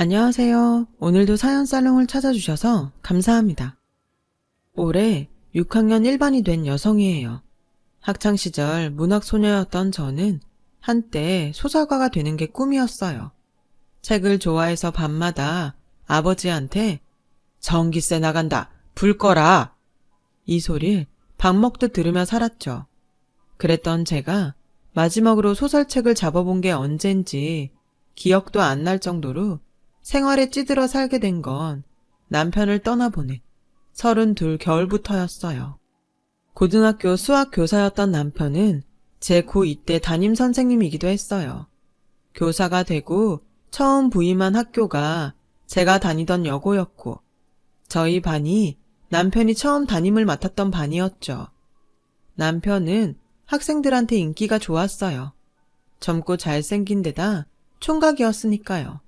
안녕하세요. 오늘도 사연 살롱을 찾아주셔서 감사합니다. 올해 6학년 1반이 된 여성이에요. 학창시절 문학소녀였던 저는 한때 소설가가 되는 게 꿈이었어요. 책을 좋아해서 밤마다 아버지한테 전기세 나간다, 불 꺼라! 이 소리를 밥 먹듯 들으며 살았죠. 그랬던 제가 마지막으로 소설책을 잡아본 게 언젠지 기억도 안 날 정도로 생활에 찌들어 살게 된 건 남편을 떠나보낸 32 겨울부터였어요. 고등학교 수학 교사였던 남편은 제 고2 때 담임 선생님이기도 했어요. 교사가 되고 처음 부임한 학교가 제가 다니던 여고였고 저희 반이 남편이 처음 담임을 맡았던 반이었죠. 남편은 학생들한테 인기가 좋았어요. 젊고 잘생긴 데다 총각이었으니까요.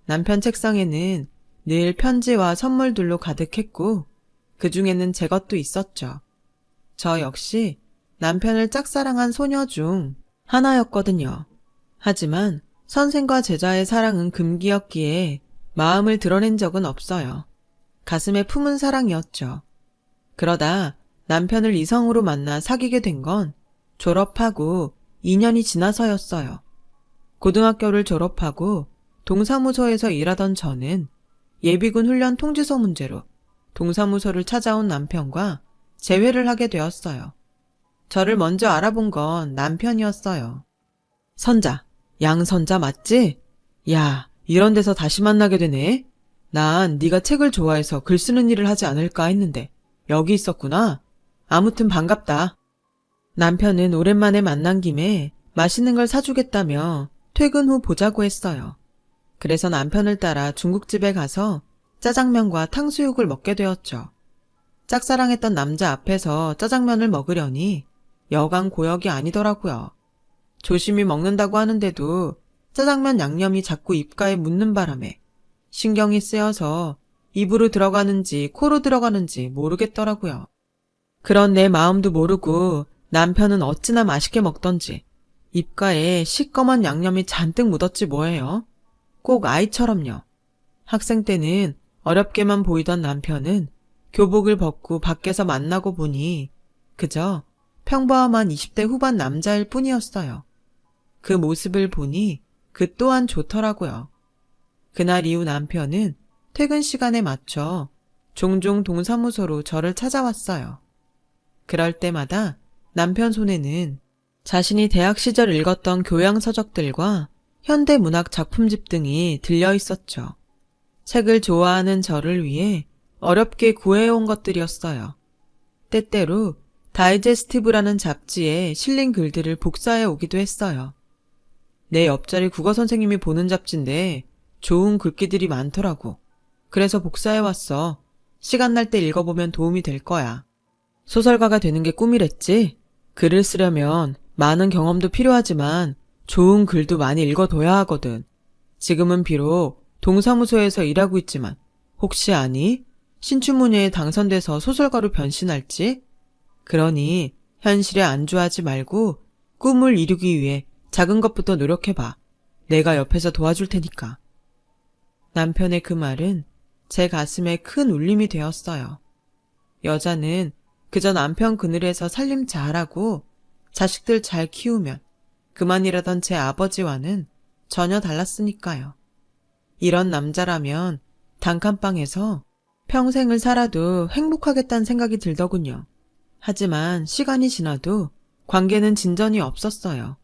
남편 책상에는 늘 편지와 선물들로 가득했고 그 중에는 제 것도 있었죠. 저 역시 남편을 짝사랑한 소녀 중 하나였거든요. 하지만 선생과 제자의 사랑은 금기였기에 마음을 드러낸 적은 없어요. 가슴에 품은 사랑이었죠. 그러다 남편을 이성으로 만나 사귀게 된 건 졸업하고 2년이 지나서였어요. 고등학교를 졸업하고 동사무소에서 일하던 저는 예비군 훈련 통지서 문제로 동사무소를 찾아온 남편과 재회를 하게 되었어요. 저를 먼저 알아본 건 남편이었어요. 선자, 양선자 맞지? 야, 이런 데서 다시 만나게 되네. 난 네가 책을 좋아해서 글 쓰는 일을 하지 않을까 했는데 여기 있었구나. 아무튼 반갑다. 남편은 오랜만에 만난 김에 맛있는 걸 사주겠다며 퇴근 후 보자고 했어요. 그래서 남편을 따라 중국집에 가서 짜장면과 탕수육을 먹게 되었죠. 짝사랑했던 남자 앞에서 짜장면을 먹으려니 여간 고역이 아니더라고요. 조심히 먹는다고 하는데도 짜장면 양념이 자꾸 입가에 묻는 바람에 신경이 쓰여서 입으로 들어가는지 코로 들어가는지 모르겠더라고요. 그런 내 마음도 모르고 남편은 어찌나 맛있게 먹던지 입가에 시꺼먼 양념이 잔뜩 묻었지 뭐예요. 꼭 아이처럼요. 학생 때는 어렵게만 보이던 남편은 교복을 벗고 밖에서 만나고 보니 그저 평범한 20대 후반 남자일 뿐이었어요. 그 모습을 보니 그 또한 좋더라고요. 그날 이후 남편은 퇴근 시간에 맞춰 종종 동사무소로 저를 찾아왔어요. 그럴 때마다 남편 손에는 자신이 대학 시절 읽었던 교양 서적들과 현대문학 작품집 등이 들려 있었죠. 책을 좋아하는 저를 위해 어렵게 구해온 것들이었어요. 때때로 다이제스티브라는 잡지에 실린 글들을 복사해 오기도 했어요. 내 옆자리 국어 선생님이 보는 잡지인데 좋은 글귀들이 많더라고. 그래서 복사해 왔어. 시간 날 때 읽어보면 도움이 될 거야. 소설가가 되는 게 꿈이랬지? 글을 쓰려면 많은 경험도 필요하지만 좋은 글도 많이 읽어둬야 하거든. 지금은 비록 동사무소에서 일하고 있지만 혹시 아니? 신춘문예에 당선돼서 소설가로 변신할지? 그러니 현실에 안주하지 말고 꿈을 이루기 위해 작은 것부터 노력해봐. 내가 옆에서 도와줄 테니까. 남편의 그 말은 제 가슴에 큰 울림이 되었어요. 여자는 그저 남편 그늘에서 살림 잘하고 자식들 잘 키우면 그만이라던 제 아버지와는 전혀 달랐으니까요. 이런 남자라면 단칸방에서 평생을 살아도 행복하겠다는 생각이 들더군요. 하지만 시간이 지나도 관계는 진전이 없었어요.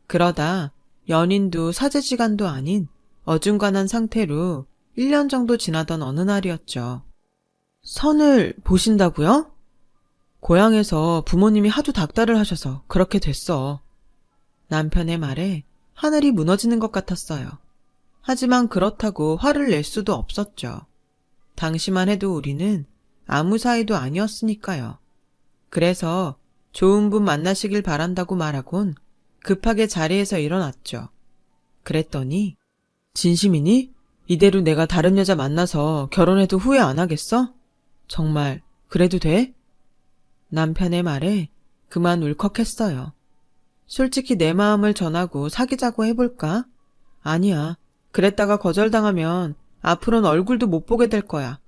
그러다 연인도 사제지간도 아닌 어중간한 상태로 1년 정도 지나던 어느 날이었죠. 선을 보신다고요? 고향에서 부모님이 하도 닥달을 하셔서 그렇게 됐어. 남편의 말에 하늘이 무너지는 것 같았어요. 하지만 그렇다고 화를 낼 수도 없었죠. 당시만 해도 우리는 아무 사이도 아니었으니까요. 그래서 좋은 분 만나시길 바란다고 말하곤 급하게 자리에서 일어났죠. 그랬더니 진심이니? 이대로 내가 다른 여자 만나서 결혼해도 후회 안 하겠어? 정말 그래도 돼? 남편의 말에 그만 울컥했어요. 솔직히 내 마음을 전하고 사귀자고 해볼까? 아니야. 그랬다가 거절당하면 앞으로는 얼굴도 못 보게 될 거야.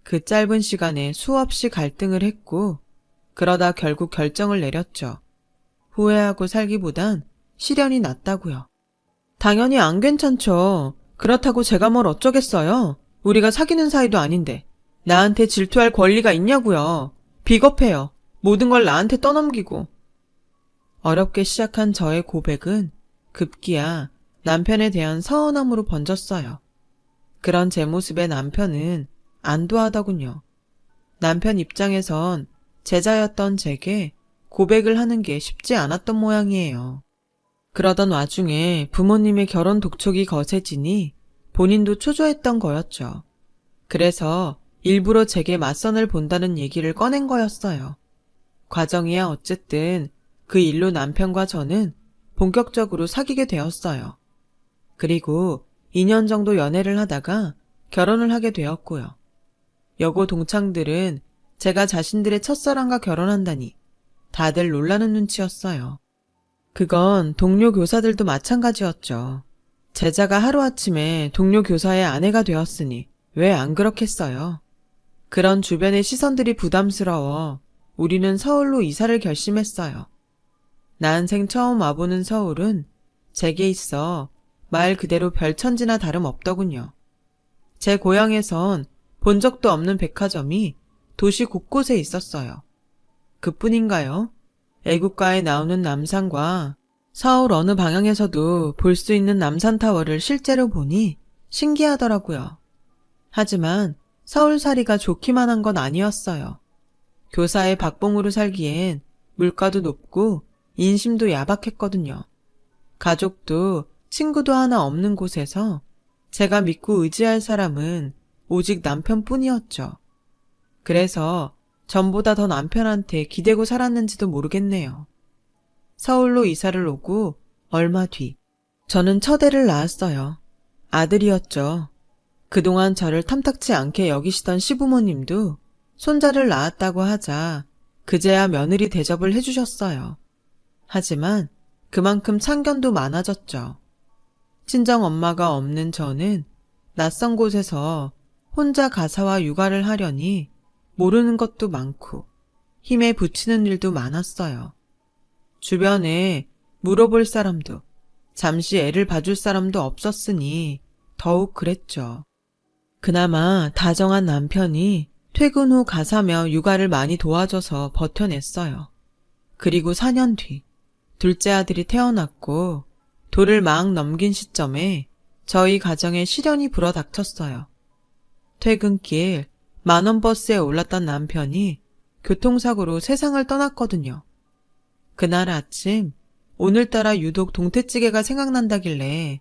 그 짧은 시간에 수없이 갈등을 했고 그러다 결국 결정을 내렸죠. 후회하고 살기보단 시련이 낫다고요. 당연히 안 괜찮죠. 그렇다고 제가 뭘 어쩌겠어요. 우리가 사귀는 사이도 아닌데. 나한테 질투할 권리가 있냐고요. 비겁해요. 모든 걸 나한테 떠넘기고. 어렵게 시작한 저의 고백은 급기야 남편에 대한 서운함으로 번졌어요. 그런 제 모습에 남편은 안도하더군요. 남편 입장에선 제자였던 제게 고백을 하는 게 쉽지 않았던 모양이에요. 그러던 와중에 부모님의 결혼 독촉이 거세지니 본인도 초조했던 거였죠. 그래서 일부러 제게 맞선을 본다는 얘기를 꺼낸 거였어요. 과정이야 어쨌든 그 일로 남편과 저는 본격적으로 사귀게 되었어요. 그리고 2년 정도 연애를 하다가 결혼을 하게 되었고요. 여고 동창들은 제가 자신들의 첫사랑과 결혼한다니 다들 놀라는 눈치였어요. 그건 동료 교사들도 마찬가지였죠. 제자가 하루아침에 동료 교사의 아내가 되었으니 왜 안 그렇겠어요? 그런 주변의 시선들이 부담스러워 우리는 서울로 이사를 결심했어요. 난생 처음 와보는 서울은 제게 있어 말 그대로 별천지나 다름없더군요. 제 고향에선 본 적도 없는 백화점이 도시 곳곳에 있었어요. 그뿐인가요? 애국가에 나오는 남산과 서울 어느 방향에서도 볼 수 있는 남산타워를 실제로 보니 신기하더라고요. 하지만 서울살이가 좋기만 한 건 아니었어요. 교사의 박봉으로 살기엔 물가도 높고 인심도 야박했거든요. 가족도 친구도 하나 없는 곳에서 제가 믿고 의지할 사람은 오직 남편뿐이었죠. 그래서 전보다 더 남편한테 기대고 살았는지도 모르겠네요. 서울로 이사를 오고 얼마 뒤 저는 첫애를 낳았어요. 아들이었죠. 그동안 저를 탐탁치 않게 여기시던 시부모님도 손자를 낳았다고 하자 그제야 며느리 대접을 해주셨어요. 하지만 그만큼 참견도 많아졌죠. 친정엄마가 없는 저는 낯선 곳에서 혼자 가사와 육아를 하려니 모르는 것도 많고 힘에 부치는 일도 많았어요. 주변에 물어볼 사람도 잠시 애를 봐줄 사람도 없었으니 더욱 그랬죠. 그나마 다정한 남편이 퇴근 후 가사며 육아를 많이 도와줘서 버텨냈어요. 그리고 4년 뒤 둘째 아들이 태어났고 돌을 막 넘긴 시점에 저희 가정에 시련이 불어닥쳤어요. 퇴근길 만원 버스에 올랐던 남편이 교통사고로 세상을 떠났거든요. 그날 아침 오늘따라 유독 동태찌개가 생각난다길래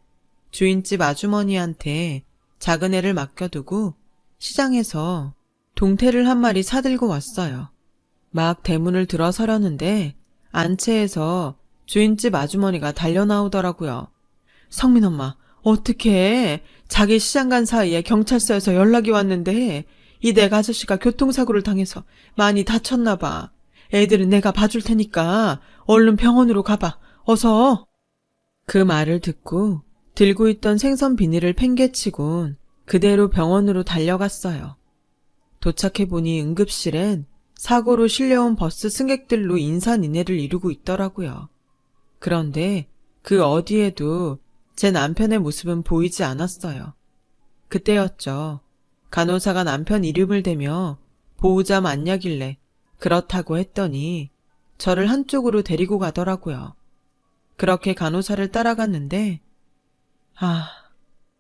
주인집 아주머니한테 작은 애를 맡겨두고 시장에서 동태를 한 마리 사들고 왔어요. 막 대문을 들어서려는데 안채에서 주인집 아주머니가 달려나오더라고요. 성민 엄마, 어떡해. 자기 시장 간 사이에 경찰서에서 연락이 왔는데 이 내 아저씨가 교통사고를 당해서 많이 다쳤나 봐. 애들은 내가 봐줄 테니까 얼른 병원으로 가봐. 어서. 그 말을 듣고 들고 있던 생선 비닐을 팽개치곤 그대로 병원으로 달려갔어요. 도착해보니 응급실엔 사고로 실려온 버스 승객들로 인산인해를 이루고 있더라고요. 그런데 그 어디에도 제 남편의 모습은 보이지 않았어요. 그때였죠. 간호사가 남편 이름을 대며 보호자 맞냐길래 그렇다고 했더니 저를 한쪽으로 데리고 가더라고요. 그렇게 간호사를 따라갔는데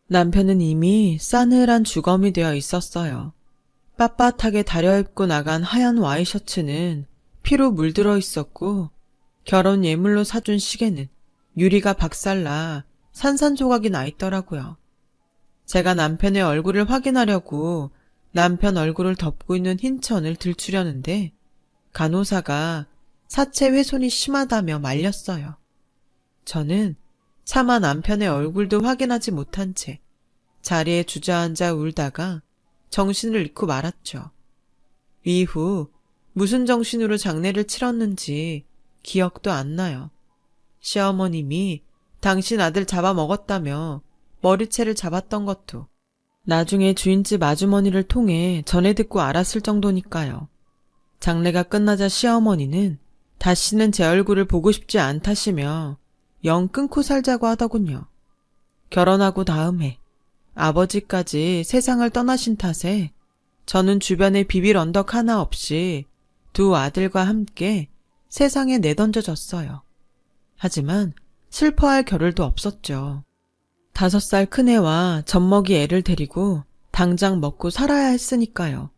남편은 이미 싸늘한 주검이 되어 있었어요. 빳빳하게 다려입고 나간 하얀 와이셔츠는 피로 물들어 있었고 결혼 예물로 사준 시계는 유리가 박살나 산산조각이 나 있더라고요. 제가 남편의 얼굴을 확인하려고 남편 얼굴을 덮고 있는 흰 천을 들추려는데 간호사가 사체 훼손이 심하다며 말렸어요. 저는 차마 남편의 얼굴도 확인하지 못한 채 자리에 주저앉아 울다가 정신을 잃고 말았죠. 이후 무슨 정신으로 장례를 치렀는지 기억도 안 나요. 시어머님이 당신 아들 잡아먹었다며 머리채를 잡았던 것도 나중에 주인집 아주머니를 통해 전해 듣고 알았을 정도니까요. 장례가 끝나자 시어머니는 다시는 제 얼굴을 보고 싶지 않다시며 영 끊고 살자고 하더군요. 결혼하고 다음 해 아버지까지 세상을 떠나신 탓에 저는 주변에 비빌 언덕 하나 없이 두 아들과 함께 세상에 내던져졌어요. 하지만 슬퍼할 겨를도 없었죠. 5살 큰애와 젖먹이 애를 데리고 당장 먹고 살아야 했으니까요.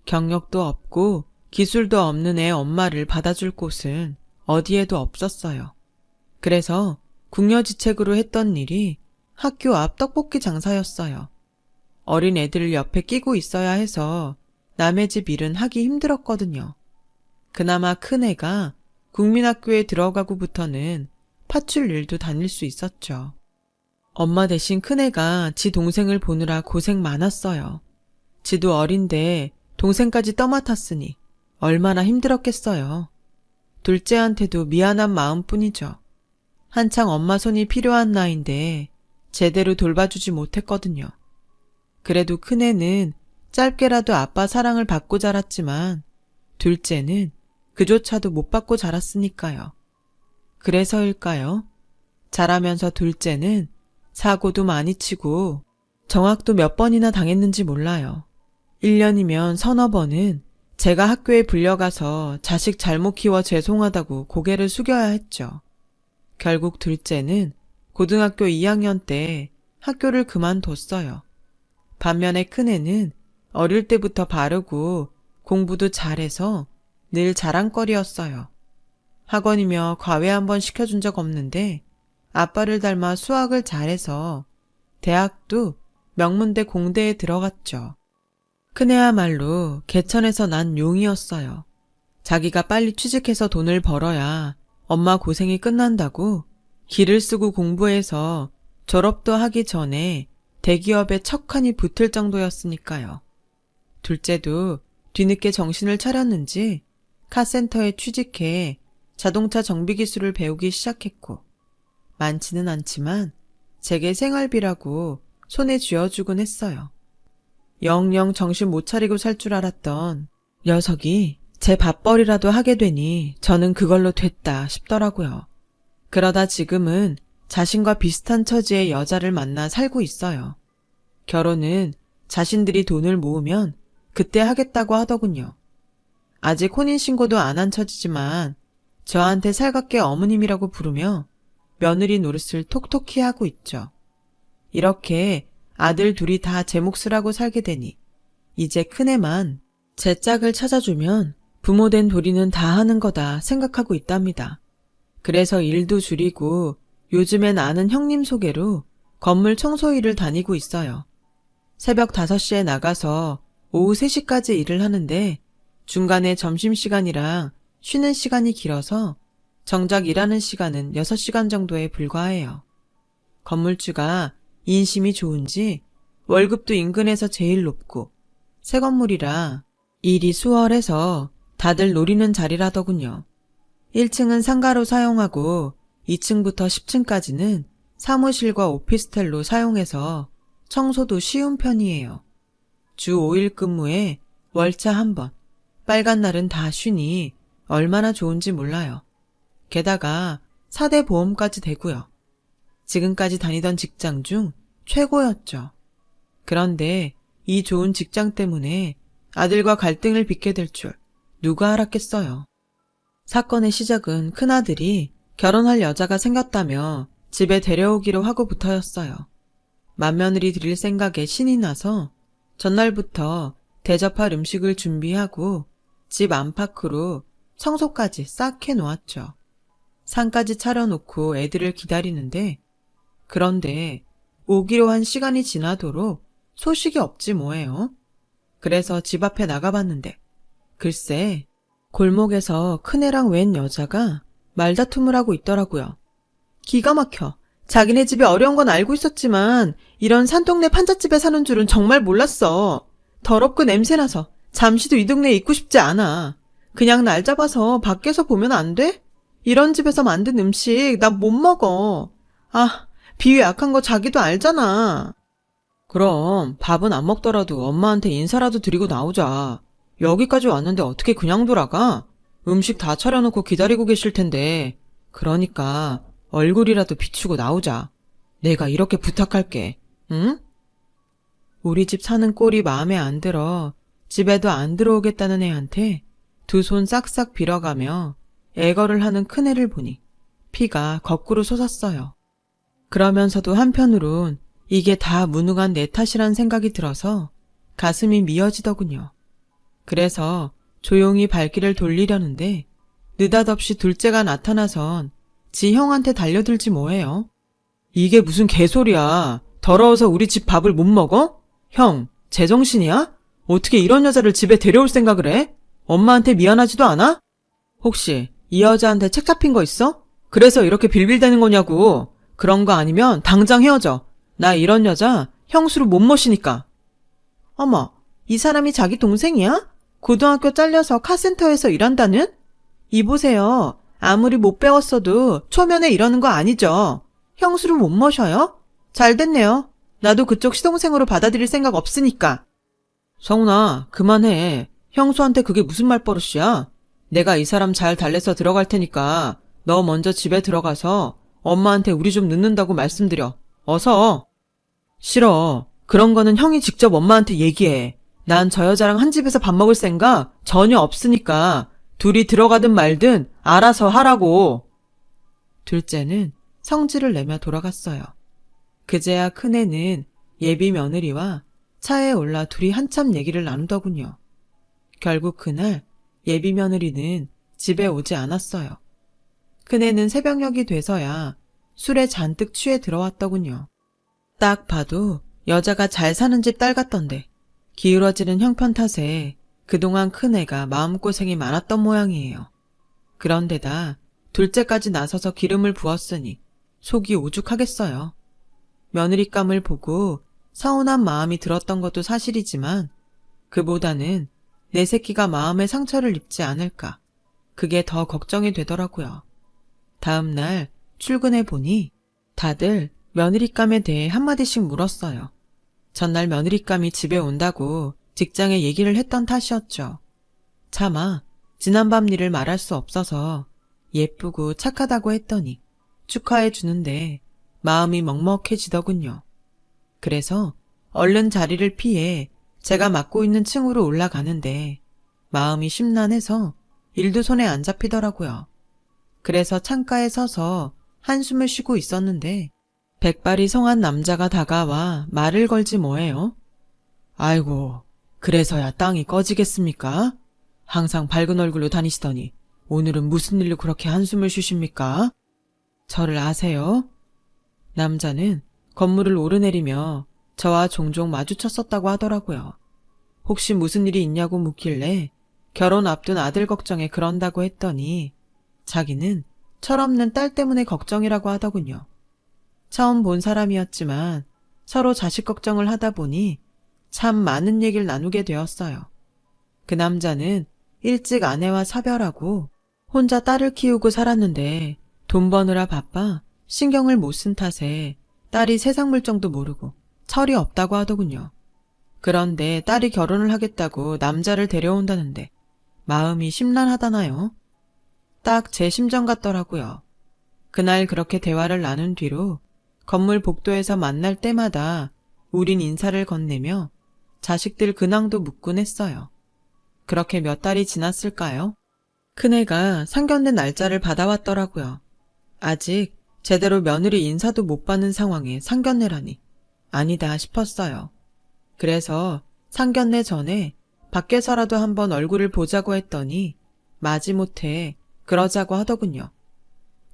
경력도 없고 기술도 없는 애 엄마를 받아줄 곳은 어디에도 없었어요. 그래서 궁여지책으로 했던 일이 학교 앞 떡볶이 장사였어요. 어린 애들을 옆에 끼고 있어야 해서 남의 집 일은 하기 힘들었거든요. 그나마 큰애가 국민학교에 들어가고부터는 파출 일도 다닐 수 있었죠. 엄마 대신 큰애가 지 동생을 보느라 고생 많았어요. 지도 어린데 동생까지 떠맡았으니 얼마나 힘들었겠어요. 둘째한테도 미안한 마음뿐이죠. 한창 엄마 손이 필요한 나이인데 제대로 돌봐주지 못했거든요. 그래도 큰애는 짧게라도 아빠 사랑을 받고 자랐지만 둘째는 그조차도 못 받고 자랐으니까요. 그래서일까요? 자라면서 둘째는 사고도 많이 치고 정학도 몇 번이나 당했는지 몰라요. 1년이면 서너 번은 제가 학교에 불려가서 자식 잘못 키워 죄송하다고 고개를 숙여야 했죠. 결국 둘째는 고등학교 2학년 때 학교를 그만뒀어요. 반면에 큰애는 어릴 때부터 바르고 공부도 잘해서 늘 자랑거리였어요. 학원이며 과외 한번 시켜준 적 없는데 아빠를 닮아 수학을 잘해서 대학도 명문대 공대에 들어갔죠. 큰애야말로 개천에서 난 용이었어요. 자기가 빨리 취직해서 돈을 벌어야 엄마 고생이 끝난다고 기를 쓰고 공부해서 졸업도 하기 전에 대기업에 척하니 붙을 정도였으니까요. 둘째도 뒤늦게 정신을 차렸는지 카센터에 취직해 자동차 정비 기술을 배우기 시작했고 많지는 않지만 제게 생활비라고 손에 쥐어주곤 했어요. 영영 정신 못 차리고 살 줄 알았던 녀석이 제 밥벌이라도 하게 되니 저는 그걸로 됐다 싶더라고요. 그러다 지금은 자신과 비슷한 처지의 여자를 만나 살고 있어요. 결혼은 자신들이 돈을 모으면 그때 하겠다고 하더군요. 아직 혼인신고도 안 한 처지지만 저한테 살갑게 어머님이라고 부르며 며느리 노릇을 톡톡히 하고 있죠. 이렇게 아들 둘이 다 제 몫을 하고 살게 되니 이제 큰애만 제 짝을 찾아주면 부모된 도리는 다 하는 거다 생각하고 있답니다. 그래서 일도 줄이고 요즘엔 아는 형님 소개로 건물 청소 일을 다니고 있어요. 새벽 5시에 나가서 오후 3시까지 일을 하는데 중간에 점심시간이랑 쉬는 시간이 길어서 정작 일하는 시간은 6시간 정도에 불과해요. 건물주가 인심이 좋은지 월급도 인근에서 제일 높고 새 건물이라 일이 수월해서 다들 노리는 자리라더군요. 1층은 상가로 사용하고 2층부터 10층까지는 사무실과 오피스텔로 사용해서 청소도 쉬운 편이에요. 주 5일 근무에 월차 1번, 빨간 날은 다 쉬니 얼마나 좋은지 몰라요. 게다가 4대 보험까지 되고요. 지금까지 다니던 직장 중 최고였죠. 그런데 이 좋은 직장 때문에 아들과 갈등을 빚게 될 줄 누가 알았겠어요. 사건의 시작은 큰아들이 결혼할 여자가 생겼다며 집에 데려오기로 하고부터였어요. 맏며느리 드릴 생각에 신이 나서 전날부터 대접할 음식을 준비하고 집 안팎으로 청소까지 싹 해놓았죠. 상까지 차려놓고 애들을 기다리는데 그런데 오기로 한 시간이 지나도록 소식이 없지 뭐예요. 그래서 집 앞에 나가봤는데 글쎄 골목에서 큰애랑 웬 여자가 말다툼을 하고 있더라고요. 기가 막혀. 자기네 집이 어려운 건 알고 있었지만 이런 산동네 판잣집에 사는 줄은 정말 몰랐어. 더럽고 냄새나서 잠시도 이 동네에 있고 싶지 않아. 그냥 날 잡아서 밖에서 보면 안 돼? 이런 집에서 만든 음식 나 못 먹어. 아, 비위 약한 거 자기도 알잖아. 그럼 밥은 안 먹더라도 엄마한테 인사라도 드리고 나오자. 여기까지 왔는데 어떻게 그냥 돌아가? 음식 다 차려놓고 기다리고 계실 텐데. 그러니까 얼굴이라도 비추고 나오자. 내가 이렇게 부탁할게. 응? 우리 집 사는 꼴이 마음에 안 들어 집에도 안 들어오겠다는 애한테 두 손 싹싹 빌어가며 애걸을 하는 큰애를 보니 피가 거꾸로 솟았어요. 그러면서도 한편으론 이게 다 무능한 내 탓이란 생각이 들어서 가슴이 미어지더군요. 그래서 조용히 발길을 돌리려는데 느닷없이 둘째가 나타나선 지 형한테 달려들지 뭐해요. 이게 무슨 개소리야. 더러워서 우리 집 밥을 못 먹어? 형, 제정신이야? 어떻게 이런 여자를 집에 데려올 생각을 해? 엄마한테 미안하지도 않아? 혹시 이 여자한테 책 잡힌 거 있어? 그래서 이렇게 빌빌대는 거냐고. 그런 거 아니면 당장 헤어져. 나 이런 여자 형수로 못 모시니까. 어머, 이 사람이 자기 동생이야? 고등학교 잘려서 카센터에서 일한다는? 이보세요. 아무리 못 배웠어도 초면에 이러는 거 아니죠. 형수를 못 모셔요? 잘 됐네요. 나도 그쪽 시동생으로 받아들일 생각 없으니까. 성훈아, 그만해. 형수한테 그게 무슨 말버릇이야? 내가 이 사람 잘 달래서 들어갈 테니까 너 먼저 집에 들어가서 엄마한테 우리 좀 늦는다고 말씀드려. 어서. 싫어. 그런 거는 형이 직접 엄마한테 얘기해. 난 저 여자랑 한 집에서 밥 먹을 생각 전혀 없으니까 둘이 들어가든 말든 알아서 하라고. 둘째는 성질을 내며 돌아갔어요. 그제야 큰애는 예비 며느리와 차에 올라 둘이 한참 얘기를 나누더군요. 결국 그날 예비 며느리는 집에 오지 않았어요. 큰애는 새벽녘이 돼서야 술에 잔뜩 취해 들어왔더군요. 딱 봐도 여자가 잘 사는 집 딸 같던데 기울어지는 형편 탓에 그동안 큰애가 마음고생이 많았던 모양이에요. 그런데다 둘째까지 나서서 기름을 부었으니 속이 오죽하겠어요. 며느리감을 보고 서운한 마음이 들었던 것도 사실이지만 그보다는 내 새끼가 마음에 상처를 입지 않을까 그게 더 걱정이 되더라고요. 다음 날 출근해 보니 다들 며느리감에 대해 한마디씩 물었어요. 전날 며느리감이 집에 온다고 직장에 얘기를 했던 탓이었죠. 차마 지난밤 일을 말할 수 없어서 예쁘고 착하다고 했더니 축하해 주는데 마음이 먹먹해지더군요. 그래서 얼른 자리를 피해 제가 맡고 있는 층으로 올라가는데 마음이 심란해서 일도 손에 안 잡히더라고요. 그래서 창가에 서서 한숨을 쉬고 있었는데 백발이 성한 남자가 다가와 말을 걸지 뭐해요. 아이고, 그래서야 땅이 꺼지겠습니까? 항상 밝은 얼굴로 다니시더니 오늘은 무슨 일로 그렇게 한숨을 쉬십니까? 저를 아세요? 남자는 건물을 오르내리며 저와 종종 마주쳤었다고 하더라고요. 혹시 무슨 일이 있냐고 묻길래 결혼 앞둔 아들 걱정에 그런다고 했더니 자기는 철없는 딸 때문에 걱정이라고 하더군요. 처음 본 사람이었지만 서로 자식 걱정을 하다 보니 참 많은 얘기를 나누게 되었어요. 그 남자는 일찍 아내와 사별하고 혼자 딸을 키우고 살았는데 돈 버느라 바빠 신경을 못 쓴 탓에 딸이 세상 물정도 모르고 철이 없다고 하더군요. 그런데 딸이 결혼을 하겠다고 남자를 데려온다는데 마음이 심란하다나요? 딱 제 심정 같더라고요. 그날 그렇게 대화를 나눈 뒤로 건물 복도에서 만날 때마다 우린 인사를 건네며 자식들 근황도 묻곤 했어요. 그렇게 몇 달이 지났을까요? 큰애가 상견례 날짜를 받아왔더라고요. 아직 제대로 며느리 인사도 못 받는 상황에 상견례라니 아니다 싶었어요. 그래서 상견례 전에 밖에서라도 한번 얼굴을 보자고 했더니 마지못해 그러자고 하더군요.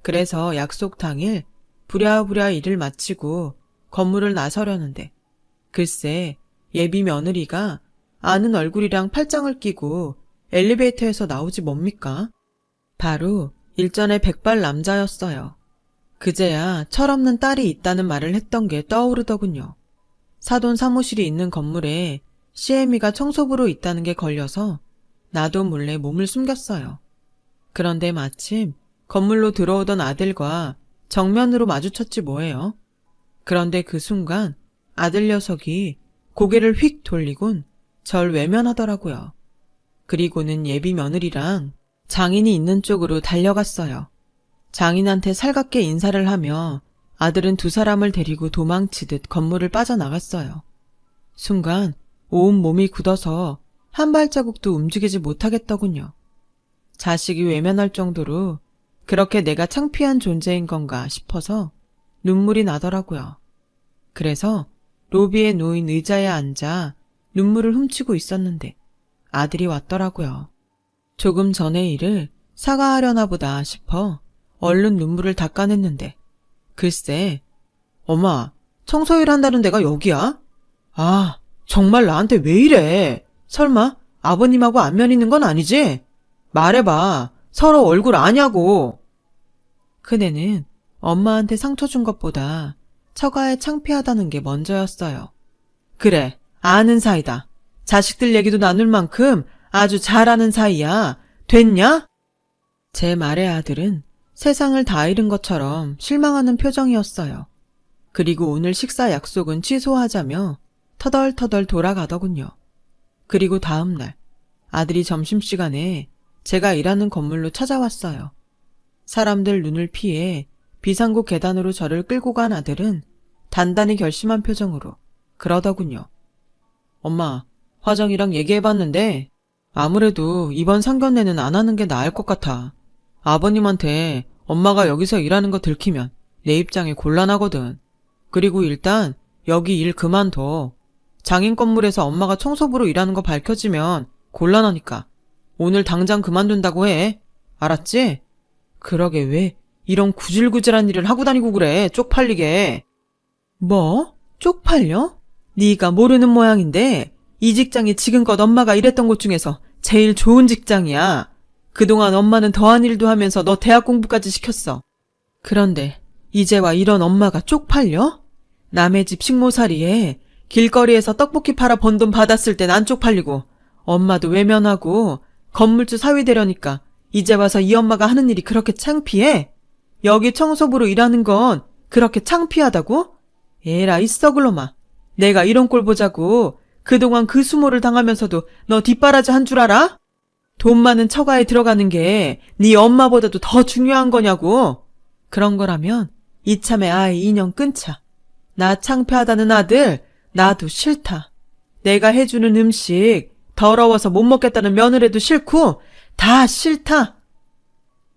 그래서 약속 당일 부랴부랴 일을 마치고 건물을 나서려는데 글쎄 예비 며느리가 아는 얼굴이랑 팔짱을 끼고 엘리베이터에서 나오지 뭡니까? 바로 일전의 백발 남자였어요. 그제야 철없는 딸이 있다는 말을 했던 게 떠오르더군요. 사돈 사무실이 있는 건물에 CM이가 청소부로 있다는 게 걸려서 나도 몰래 몸을 숨겼어요. 그런데 마침 건물로 들어오던 아들과 정면으로 마주쳤지 뭐예요. 그런데 그 순간 아들 녀석이 고개를 휙 돌리곤 절 외면하더라고요. 그리고는 예비 며느리랑 장인이 있는 쪽으로 달려갔어요. 장인한테 살갑게 인사를 하며 아들은 두 사람을 데리고 도망치듯 건물을 빠져나갔어요. 순간 온 몸이 굳어서 한 발자국도 움직이지 못하겠더군요. 자식이 외면할 정도로 그렇게 내가 창피한 존재인 건가 싶어서 눈물이 나더라고요. 그래서 로비에 놓인 의자에 앉아 눈물을 훔치고 있었는데 아들이 왔더라고요. 조금 전의 일을 사과하려나 보다 싶어 얼른 눈물을 닦아냈는데 글쎄, 엄마, 청소일 한다는 데가 여기야? 아, 정말 나한테 왜 이래? 설마 아버님하고 안면 있는 건 아니지? 말해봐. 서로 얼굴 아냐고. 큰애는 엄마한테 상처 준 것보다 처가에 창피하다는 게 먼저였어요. 그래, 아는 사이다. 자식들 얘기도 나눌 만큼 아주 잘 아는 사이야. 됐냐? 제 말에 아들은 세상을 다 잃은 것처럼 실망하는 표정이었어요. 그리고 오늘 식사 약속은 취소하자며 터덜터덜 돌아가더군요. 그리고 다음 날 아들이 점심시간에 제가 일하는 건물로 찾아왔어요. 사람들 눈을 피해 비상구 계단으로 저를 끌고 간 아들은 단단히 결심한 표정으로 그러더군요. 엄마, 화정이랑 얘기해봤는데 아무래도 이번 상견례는 안 하는 게 나을 것 같아. 아버님한테 엄마가 여기서 일하는 거 들키면 내 입장이 곤란하거든. 그리고 일단 여기 일 그만둬. 장인 건물에서 엄마가 청소부로 일하는 거 밝혀지면 곤란하니까 오늘 당장 그만둔다고 해. 알았지? 그러게 왜 이런 구질구질한 일을 하고 다니고 그래. 쪽팔리게. 뭐? 쪽팔려? 네가 모르는 모양인데 이 직장이 지금껏 엄마가 일했던 곳 중에서 제일 좋은 직장이야. 그동안 엄마는 더한 일도 하면서 너 대학 공부까지 시켰어. 그런데 이제와 이런 엄마가 쪽팔려? 남의 집 식모살이에 길거리에서 떡볶이 팔아 번 돈 받았을 땐 안 쪽팔리고 엄마도 외면하고 건물주 사위 되려니까 이제 와서 이 엄마가 하는 일이 그렇게 창피해? 여기 청소부로 일하는 건 그렇게 창피하다고? 에라 이 썩을 놈아. 내가 이런 꼴 보자고 그동안 그 수모를 당하면서도 너 뒷바라지 한 줄 알아? 돈 많은 처가에 들어가는 게 네 엄마보다도 더 중요한 거냐고. 그런 거라면 이참에 아이 인연 끊자. 나 창피하다는 아들 나도 싫다. 내가 해주는 음식 더러워서 못 먹겠다는 며느리도 싫고 다 싫다.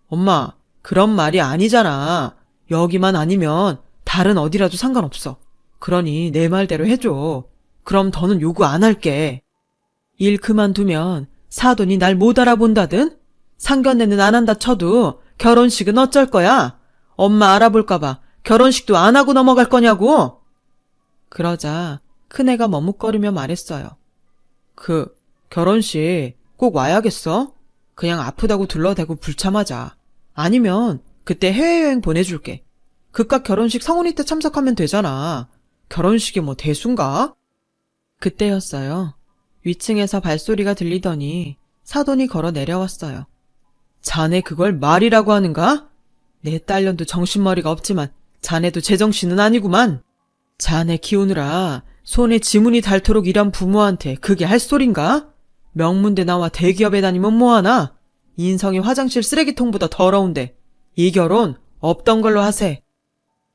엄마, 그런 말이 아니잖아. 여기만 아니면 다른 어디라도 상관없어. 그러니 내 말대로 해줘. 그럼 더는 요구 안 할게. 일 그만두면 사돈이 날 못 알아본다든? 상견례는 안 한다 쳐도 결혼식은 어쩔 거야? 엄마 알아볼까봐 결혼식도 안 하고 넘어갈 거냐고? 그러자 큰애가 머뭇거리며 말했어요. 결혼식 꼭 와야겠어? 그냥 아프다고 둘러대고 불참하자. 아니면 그때 해외여행 보내줄게. 그깟 결혼식 성훈이 때 참석하면 되잖아. 결혼식이 뭐 대수인가? 그때였어요. 위층에서 발소리가 들리더니 사돈이 걸어 내려왔어요. 자네 그걸 말이라고 하는가? 내 딸년도 정신머리가 없지만 자네도 제정신은 아니구만. 자네 키우느라 손에 지문이 닳도록 일한 부모한테 그게 할 소린가? 명문대 나와 대기업에 다니면 뭐하나? 인성이 화장실 쓰레기통보다 더러운데 이 결혼 없던 걸로 하세.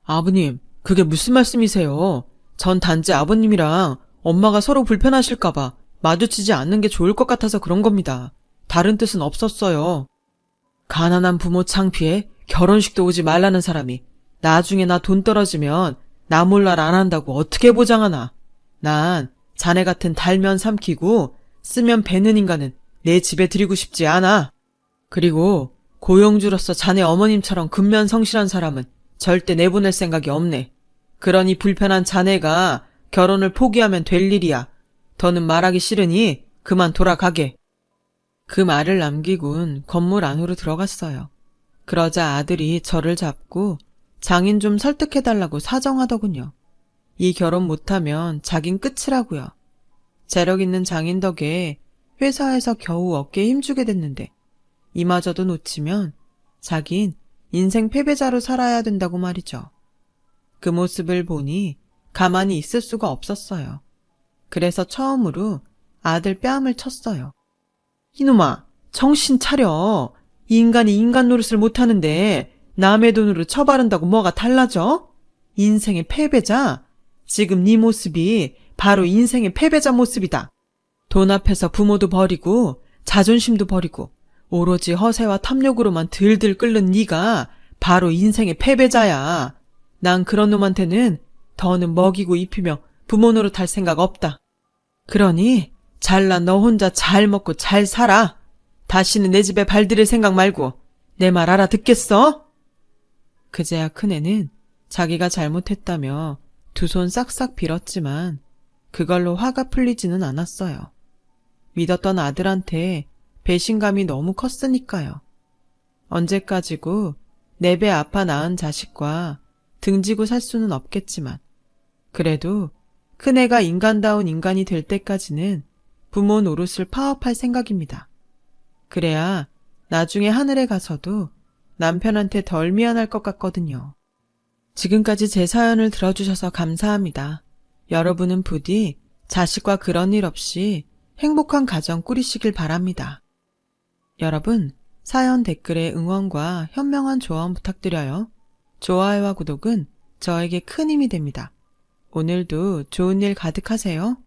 아버님, 그게 무슨 말씀이세요? 전 단지 아버님이랑 엄마가 서로 불편하실까봐 마주치지 않는 게 좋을 것 같아서 그런 겁니다. 다른 뜻은 없었어요. 가난한 부모 창피해 결혼식도 오지 말라는 사람이 나중에 나 돈 떨어지면 나 몰랄 안 한다고 어떻게 보장하나. 난 자네 같은 달면 삼키고 쓰면 베는 인간은 내 집에 들이고 싶지 않아. 그리고 고용주로서 자네 어머님처럼 근면성실한 사람은 절대 내보낼 생각이 없네. 그러니 불편한 자네가 결혼을 포기하면 될 일이야. 더는 말하기 싫으니 그만 돌아가게. 그 말을 남기곤 건물 안으로 들어갔어요. 그러자 아들이 저를 잡고 장인 좀 설득해달라고 사정하더군요. 이 결혼 못하면 자긴 끝이라고요. 재력 있는 장인 덕에 회사에서 겨우 어깨에 힘주게 됐는데 이마저도 놓치면 자긴 인생 패배자로 살아야 된다고 말이죠. 그 모습을 보니 가만히 있을 수가 없었어요. 그래서 처음으로 아들 뺨을 쳤어요. 이놈아, 정신 차려. 이 인간이 인간 노릇을 못하는데 남의 돈으로 처바른다고 뭐가 달라져? 인생의 패배자? 지금 네 모습이 바로 인생의 패배자 모습이다. 돈 앞에서 부모도 버리고 자존심도 버리고 오로지 허세와 탐욕으로만 들들 끓는 네가 바로 인생의 패배자야. 난 그런 놈한테는 더는 먹이고 입히며 부모 노릇할 생각 없다. 그러니 잘난 너 혼자 잘 먹고 잘 살아. 다시는 내 집에 발들일 생각 말고 내 말 알아듣겠어? 그제야 큰애는 자기가 잘못했다며 두 손 싹싹 빌었지만 그걸로 화가 풀리지는 않았어요. 믿었던 아들한테 배신감이 너무 컸으니까요. 언제까지고 내 배 아파 낳은 자식과 등지고 살 수는 없겠지만 그래도 큰애가 인간다운 인간이 될 때까지는 부모 노릇을 파업할 생각입니다. 그래야 나중에 하늘에 가서도 남편한테 덜 미안할 것 같거든요. 지금까지 제 사연을 들어주셔서 감사합니다. 여러분은 부디 자식과 그런 일 없이 행복한 가정 꾸리시길 바랍니다. 여러분, 사연 댓글에 응원과 현명한 조언 부탁드려요. 좋아요와 구독은 저에게 큰 힘이 됩니다. 오늘도 좋은 일 가득하세요.